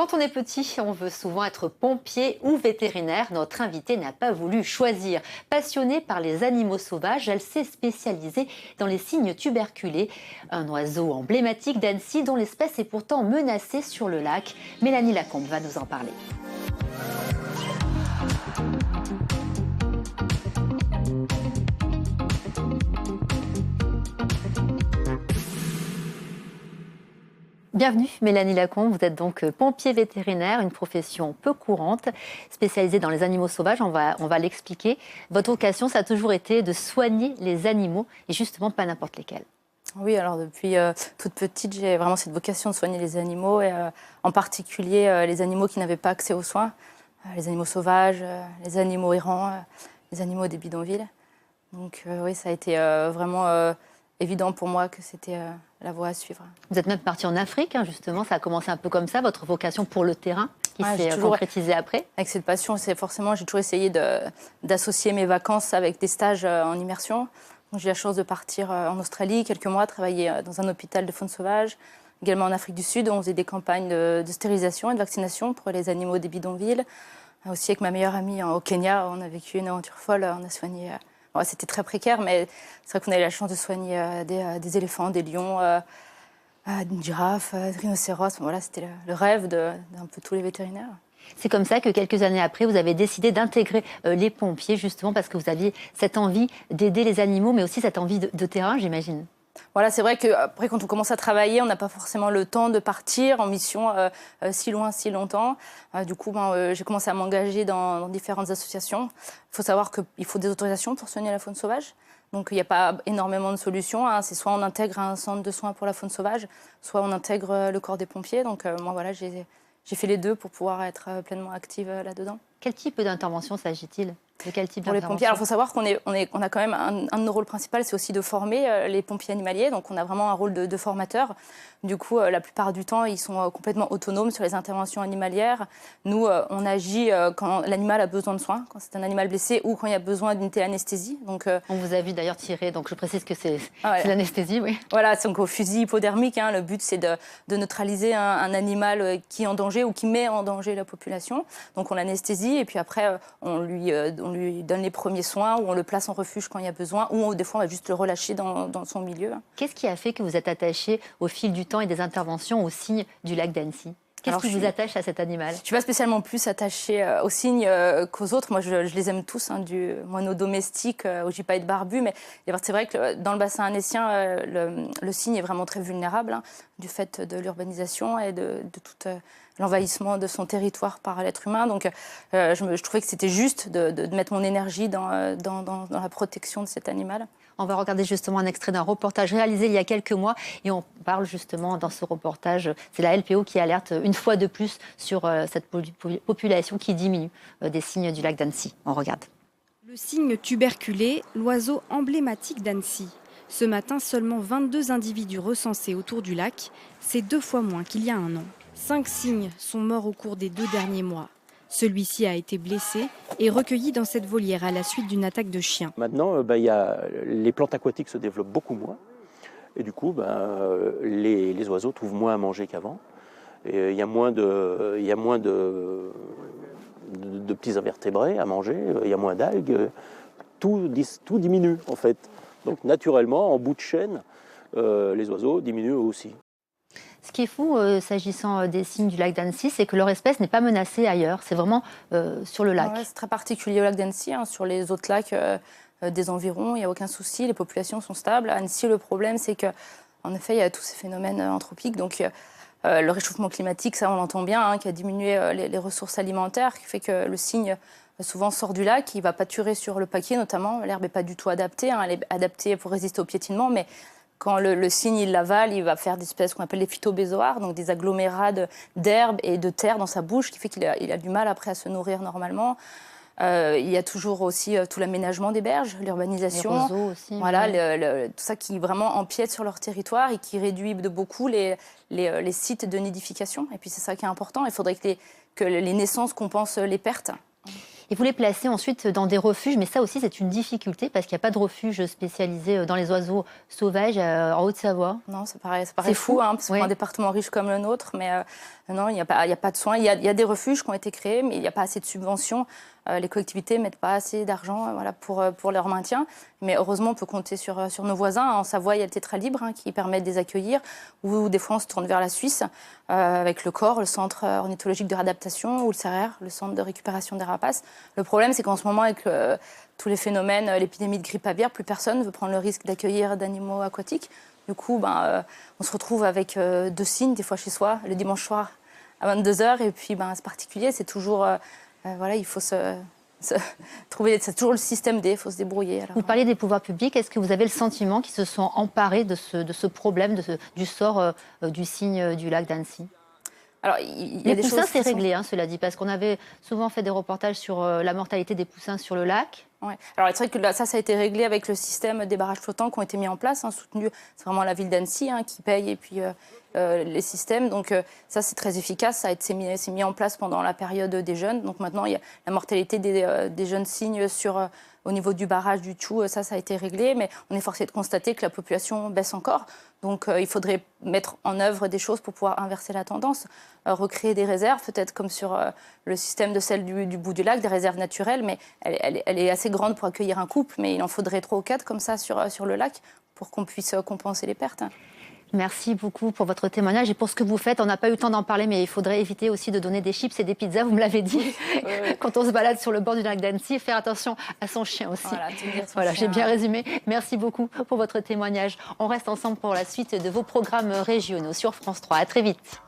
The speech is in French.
Quand on est petit, on veut souvent être pompier ou vétérinaire. Notre invitée n'a pas voulu choisir. Passionnée par les animaux sauvages, elle s'est spécialisée dans les cygnes tuberculés, un oiseau emblématique d'Annecy dont l'espèce est pourtant menacée sur le lac. Mélanie Lacombe va nous en parler. Bienvenue Mélanie Lacombe, vous êtes donc pompier vétérinaire, une profession peu courante, spécialisée dans les animaux sauvages, on va l'expliquer. Votre vocation, ça a toujours été de soigner les animaux, et justement pas n'importe lesquels. Oui, alors depuis toute petite, j'ai vraiment cette vocation de soigner les animaux, et en particulier les animaux qui n'avaient pas accès aux soins, les animaux sauvages, les animaux errants, les animaux des bidonvilles. Donc oui, ça a été vraiment évident pour moi que c'était la voie à suivre. Vous êtes même partie en Afrique, hein, justement, ça a commencé un peu comme ça, votre vocation pour le terrain, qui s'est concrétisée après. Avec cette passion, j'ai toujours essayé d'associer mes vacances avec des stages en immersion. J'ai eu la chance de partir en Australie quelques mois, travailler dans un hôpital de faune sauvage, également en Afrique du Sud, où on faisait des campagnes de stérilisation et de vaccination pour les animaux des bidonvilles. Aussi avec ma meilleure amie au Kenya, on a vécu une aventure folle, on a soigné... c'était très précaire, mais c'est vrai qu'on a eu la chance de soigner des éléphants, des lions, des girafes, des rhinocéros. Voilà, c'était le rêve d'un peu tous les vétérinaires. C'est comme ça que quelques années après, vous avez décidé d'intégrer les pompiers, justement parce que vous aviez cette envie d'aider les animaux, mais aussi cette envie de terrain, j'imagine. Voilà, c'est vrai qu'après, quand on commence à travailler, on n'a pas forcément le temps de partir en mission si loin, si longtemps. Du coup, j'ai commencé à m'engager dans différentes associations. Il faut savoir qu'il faut des autorisations pour soigner la faune sauvage. Donc, il n'y a pas énormément de solutions. C'est soit on intègre un centre de soins pour la faune sauvage, soit on intègre le corps des pompiers. Donc, moi, voilà, j'ai fait les deux pour pouvoir être pleinement active là-dedans. Quel type d'intervention s'agit-il ? De quel type pour les pompiers? Alors, il faut savoir qu'on a quand même un de nos rôles principaux, c'est aussi de former les pompiers animaliers. Donc, on a vraiment un rôle de formateur. Du coup, la plupart du temps, ils sont complètement autonomes sur les interventions animalières. Nous, on agit quand l'animal a besoin de soins, quand c'est un animal blessé ou quand il y a besoin d'unité anesthésie. Donc, on vous a vu d'ailleurs tirer, donc je précise que c'est l'anesthésie, oui. Voilà, donc au fusil hypodermique, le but c'est de neutraliser un animal qui est en danger ou qui met en danger la population. Donc on l'anesthésie et puis après on lui donne les premiers soins ou on le place en refuge quand il y a besoin ou des fois on va juste le relâcher dans son milieu. Qu'est-ce qui a fait que vous êtes attaché au fil du temps et des interventions aux cygnes du lac d'Annecy ? Qu'est-ce qui vous attache à cet animal ? Je ne suis pas spécialement plus attachée aux cygnes qu'aux autres. Moi, je les aime tous, du moineau domestique au gypaète barbu. Mais c'est vrai que dans le bassin annécien, le cygne est vraiment très vulnérable du fait de l'urbanisation et de tout l'envahissement de son territoire par l'être humain. Donc, je trouvais que c'était juste de mettre mon énergie dans la protection de cet animal. On va regarder justement un extrait d'un reportage réalisé il y a quelques mois et on parle justement dans ce reportage, c'est la LPO qui alerte une fois de plus sur cette population qui diminue des cygnes du lac d'Annecy. On regarde. Le cygne tuberculé, l'oiseau emblématique d'Annecy. Ce matin, seulement 22 individus recensés autour du lac. C'est 2 fois moins qu'il y a un an. 5 cygnes sont morts au cours des 2 derniers mois. Celui-ci a été blessé et recueilli dans cette volière à la suite d'une attaque de chien. Maintenant, les plantes aquatiques se développent beaucoup moins. Et du coup, les oiseaux trouvent moins à manger qu'avant. Il y a moins de petits invertébrés à manger, il y a moins d'algues. Tout diminue, en fait. Donc, naturellement, en bout de chaîne, les oiseaux diminuent eux aussi. Ce qui est fou, s'agissant des cygnes du lac d'Annecy, c'est que leur espèce n'est pas menacée ailleurs. C'est vraiment sur le lac. Ouais, c'est très particulier au lac d'Annecy. Sur les autres lacs des environs, il n'y a aucun souci. Les populations sont stables. À Annecy, le problème, c'est qu'en effet, il y a tous ces phénomènes anthropiques. Donc, le réchauffement climatique, ça, on l'entend bien, qui a diminué les ressources alimentaires, qui fait que le cygne souvent sort du lac. Il ne va pâturer sur le paquier, notamment. L'herbe n'est pas du tout adaptée. Elle est adaptée pour résister au piétinement, mais quand le cygne il l'avale, il va faire des espèces qu'on appelle les phytobézoaires, donc des agglomérats d'herbe et de terre dans sa bouche, qui fait qu'il a du mal après à se nourrir normalement. Il y a toujours aussi tout l'aménagement des berges, l'urbanisation. Les roseaux aussi. Voilà, tout ça qui vraiment empiète sur leur territoire et qui réduit de beaucoup les sites de nidification. Et puis c'est ça qui est important. Il faudrait que les naissances compensent les pertes. Et vous les placez ensuite dans des refuges, mais ça aussi c'est une difficulté parce qu'il n'y a pas de refuge spécialisé dans les oiseaux sauvages en Haute-Savoie. Non, ça paraît fou, hein, parce que pour un département riche comme le nôtre, mais non, il n'y a pas de soins. Il y a des refuges qui ont été créés, mais il n'y a pas assez de subventions. Les collectivités ne mettent pas assez d'argent voilà, pour leur maintien. Mais heureusement, on peut compter sur nos voisins. En Savoie, il y a le Tétra Libre qui permet de les accueillir. Ou des fois, on se tourne vers la Suisse avec le COR, le Centre ornithologique de réadaptation, ou le CERER, le Centre de récupération des rapaces. Le problème, c'est qu'en ce moment, avec tous les phénomènes, l'épidémie de grippe aviaire, plus personne ne veut prendre le risque d'accueillir d'animaux aquatiques. Du coup, on se retrouve avec 2 cygnes, des fois chez soi, le dimanche soir à 22h. Et puis, c'est particulier, c'est toujours... voilà, il faut trouver... C'est toujours le système D, il faut se débrouiller. Alors, vous parliez des pouvoirs publics. Est-ce que vous avez le sentiment qu'ils se sont emparés de ce problème, du sort du cygne du lac d'Annecy? Alors, il y a des poussins, choses c'est réglé, cela dit, parce qu'on avait souvent fait des reportages sur la mortalité des poussins sur le lac. Ouais. Alors, c'est vrai que là, ça a été réglé avec le système des barrages flottants qui ont été mis en place, soutenu. C'est vraiment la ville d'Annecy qui paye et puis les systèmes. Donc, ça, c'est très efficace. Ça a été mis en place pendant la période des jeunes. Donc, maintenant, il y a la mortalité des jeunes cygnes au niveau du barrage du Tchou. Ça a été réglé. Mais on est forcé de constater que la population baisse encore. Donc, il faudrait mettre en œuvre des choses pour pouvoir inverser la tendance. Recréer des réserves, peut-être comme sur le système de celle du bout du lac, des réserves naturelles. Mais elle est assez grande pour accueillir un couple, mais il en faudrait 3 ou 4 comme ça sur le lac pour qu'on puisse compenser les pertes. Merci beaucoup pour votre témoignage et pour ce que vous faites. On n'a pas eu le temps d'en parler, mais il faudrait éviter aussi de donner des chips et des pizzas, vous me l'avez dit, quand on se balade sur le bord du lac d'Annecy. Faire attention à son chien aussi. Voilà, j'ai bien résumé. Merci beaucoup pour votre témoignage. On reste ensemble pour la suite de vos programmes régionaux sur France 3. À très vite.